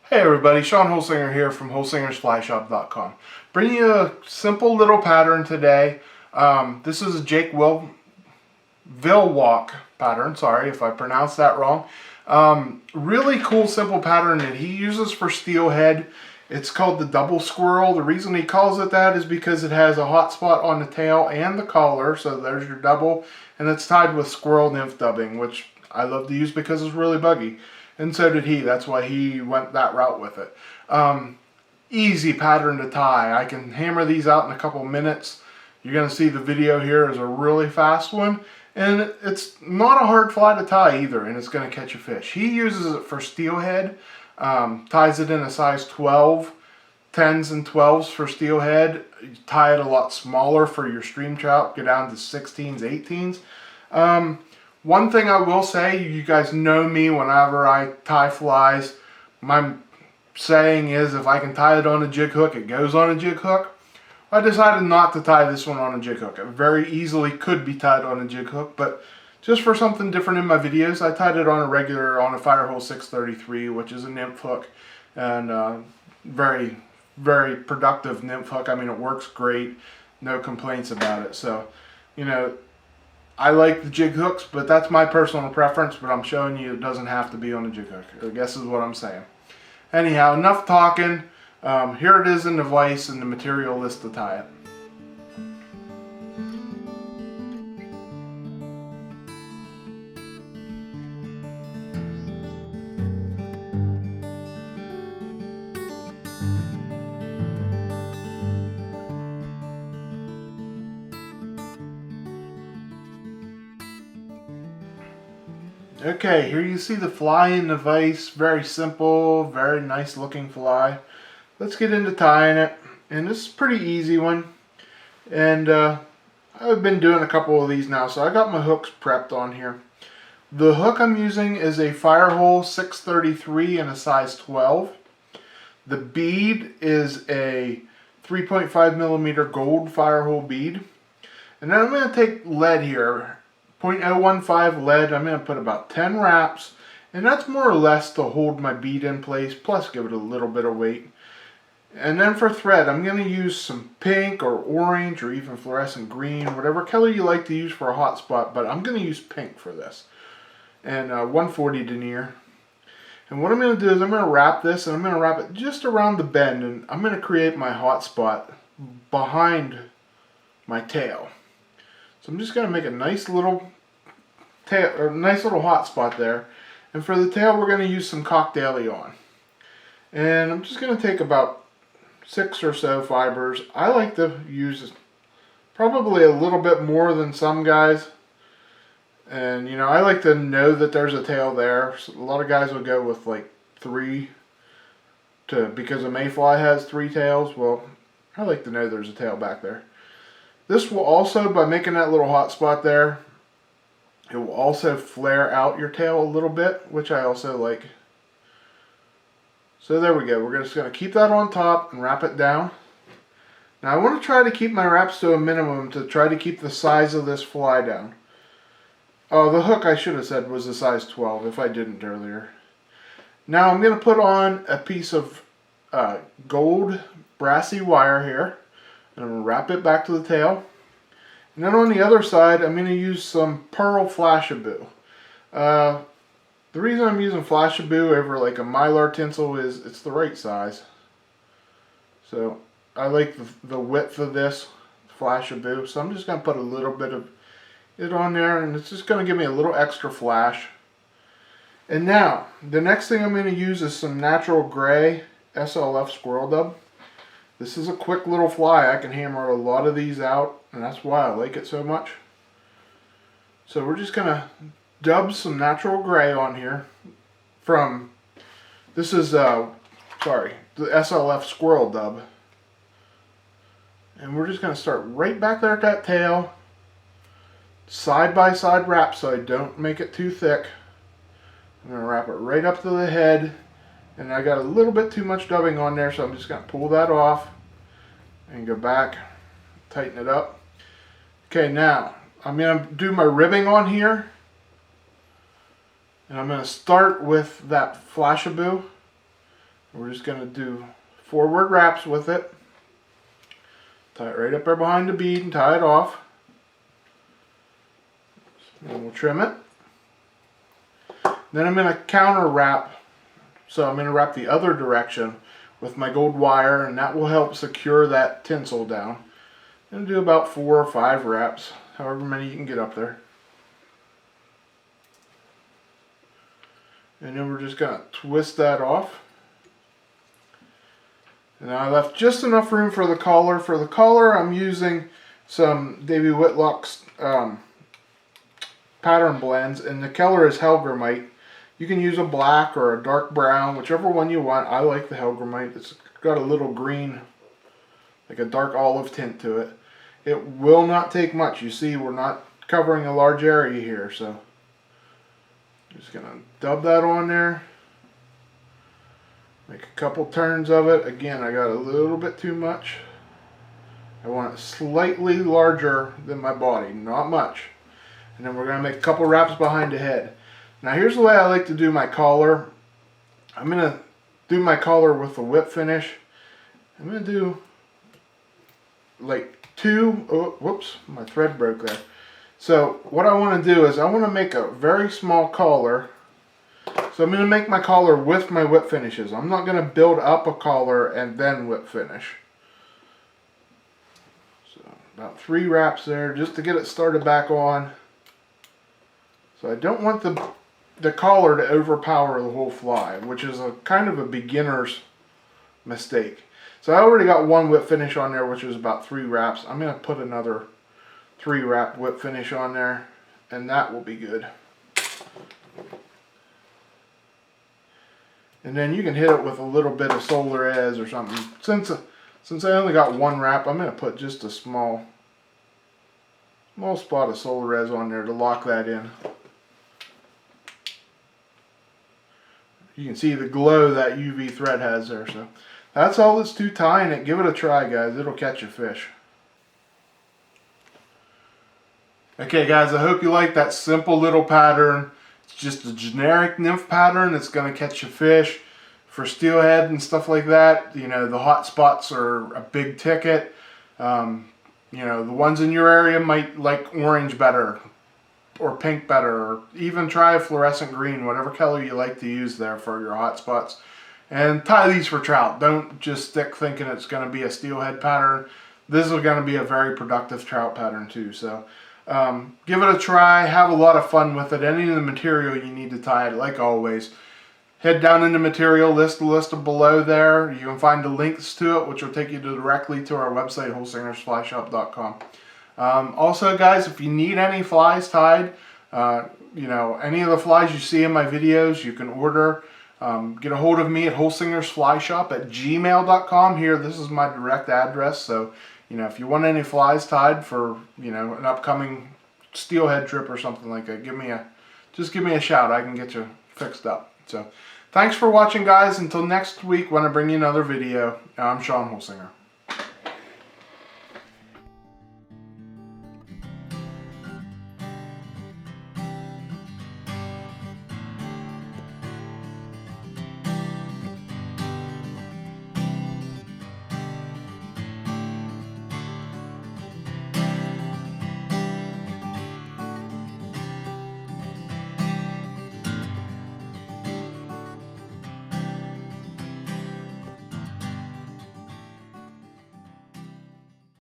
Hey everybody, Sean Holsinger here from holsingersflyshop.com. Bringing you a simple little pattern today. This is a Jake Villwock pattern. Sorry if I pronounced that wrong. Really cool simple pattern that he uses for steelhead. It's called the Double Squirrel. The reason he calls it that is because it has a hot spot on the tail and the collar. So there's your double. And it's tied with squirrel nymph dubbing, which I love to use because it's really buggy. And so did he. That's why he went that route with it. Easy pattern to tie. I can hammer these out in a couple minutes. You're going to see the video here is a really fast one. And it's not a hard fly to tie either, and it's going to catch a fish. He uses it for steelhead. Ties it in a size 12. 10s and 12s for steelhead. You tie it a lot smaller for your stream trout. Go down to 16s, 18s. One thing I will say, you guys know me whenever I tie flies. My saying is if I can tie it on a jig hook, it goes on a jig hook. I decided not to tie this one on a jig hook. It very easily could be tied on a jig hook, but just for something different in my videos, I tied it on a Firehole 633, which is a nymph hook, and very, very productive nymph hook. I mean, it works great. No complaints about it. So, you know, I like the jig hooks, but that's my personal preference, but I'm showing you it doesn't have to be on a jig hook, I guess is what I'm saying. Anyhow, enough talking. Here it is in the vise and the material list to tie it. Okay, here you see the fly in the vise. Very simple, very nice looking fly. Let's get into tying it. And this is a pretty easy one. And I've been doing a couple of these now, so I got my hooks prepped on here. The hook I'm using is a Firehole 633 in a size 12. The bead is a 3.5mm gold Firehole bead. And then I'm going to take lead here. 0.015 lead. I'm going to put about 10 wraps, and that's more or less to hold my bead in place, plus give it a little bit of weight. And then for thread, I'm going to use some pink or orange or even fluorescent green, whatever color you like to use for a hot spot, but I'm going to use pink for this. And 140 Denier. And what I'm going to do is I'm going to wrap this, and I'm going to wrap it just around the bend, and I'm going to create my hot spot behind my tail. So I'm just going to make a nice little tail, or nice little hot spot there. And for the tail, we're going to use some cocktail on. And I'm just going to take about 6 or so fibers. I like to use probably a little bit more than some guys. And you know, I like to know that there's a tail there. So a lot of guys will go with like 3 because a mayfly has 3 tails. Well, I like to know there's a tail back there. This will also, by making that little hot spot there, it will also flare out your tail a little bit, which I also like. So there we go. We're just going to keep that on top and wrap it down. Now I want to try to keep my wraps to a minimum to try to keep the size of this fly down. Oh, the hook I should have said was a size 12 if I didn't earlier. Now I'm going to put on a piece of gold Brassie wire here. And I'm going to wrap it back to the tail. And then on the other side, I'm going to use some Pearl Flashabou. The reason I'm using Flashabou over like a Mylar tinsel is it's the right size. So I like the width of this Flashabou. So I'm just going to put a little bit of it on there, and it's just going to give me a little extra flash. And now, the next thing I'm going to use is some natural gray SLF squirrel dub. This is a quick little fly. I can hammer a lot of these out, and that's why I like it so much. So we're just going to dub some natural gray on here from, this is, the SLF squirrel dub. And we're just going to start right back there at that tail. Side by side wrap so I don't make it too thick. I'm going to wrap it right up to the head. And I got a little bit too much dubbing on there, so I'm just going to pull that off and go back, tighten it up. Okay, now I'm going to do my ribbing on here. And I'm going to start with that Flashabou. We're just going to do forward wraps with it. Tie it right up there behind the bead and tie it off. And we'll trim it. Then I'm going to counter wrap. So I'm going to wrap the other direction with my gold wire, and that will help secure that tinsel down. And do about 4 or 5 wraps, however many you can get up there. And then we're just going to twist that off. And I left just enough room for the collar. For the collar, I'm using some Davey Whitlock's pattern blends, and the color is Helgrammite. You can use a black or a dark brown, whichever one you want. I like the Helgrammite. It's got a little green, like a dark olive tint to it. It will not take much. You see, we're not covering a large area here, so just gonna dub that on there. Make a couple turns of it. Again, I got a little bit too much. I want it slightly larger than my body, not much. And then we're gonna make a couple wraps behind the head. Now here's the way I like to do my collar. I'm going to do my collar with the whip finish. I'm going to do like 2, oh, whoops, my thread broke there. So what I want to do is I want to make a very small collar. So I'm going to make my collar with my whip finishes. I'm not going to build up a collar and then whip finish. So about 3 wraps there just to get it started back on. So I don't want the collar to overpower the whole fly, which is a kind of a beginner's mistake. So I already got 1 whip finish on there, which is about 3 wraps. I'm going to put another 3 wrap whip finish on there, and that will be good. And then you can hit it with a little bit of Steelheads or something. Since I only got 1 wrap, I'm going to put just a small spot of Steelheads on there to lock that in. You can see the glow that UV thread has there. So that's all that's to tying it. Give it a try, guys. It'll catch a fish. Okay, guys, I hope you like that simple little pattern. It's just a generic nymph pattern. It's going to catch a fish. For steelhead and stuff like that, you know, the hot spots are a big ticket. You know, the ones in your area might like orange better, or pink better, or even try a fluorescent green, whatever color you like to use there for your hot spots. And tie these for trout. Don't just stick thinking it's going to be a steelhead pattern. This is going to be a very productive trout pattern too. So give it a try. Have a lot of fun with it. Any of the material you need to tie it, like always, head down in the material list below there. You can find the links to it, which will take you directly to our website, holsingersflyshop.com. Also, guys, if you need any flies tied, you know, any of the flies you see in my videos, you can order. Get a hold of me at holsingersflyshop@gmail.com. Here, this is my direct address. So, you know, if you want any flies tied for, you know, an upcoming steelhead trip or something like that, just give me a shout. I can get you fixed up. So, thanks for watching, guys. Until next week when I bring you another video, I'm Sean Holsinger.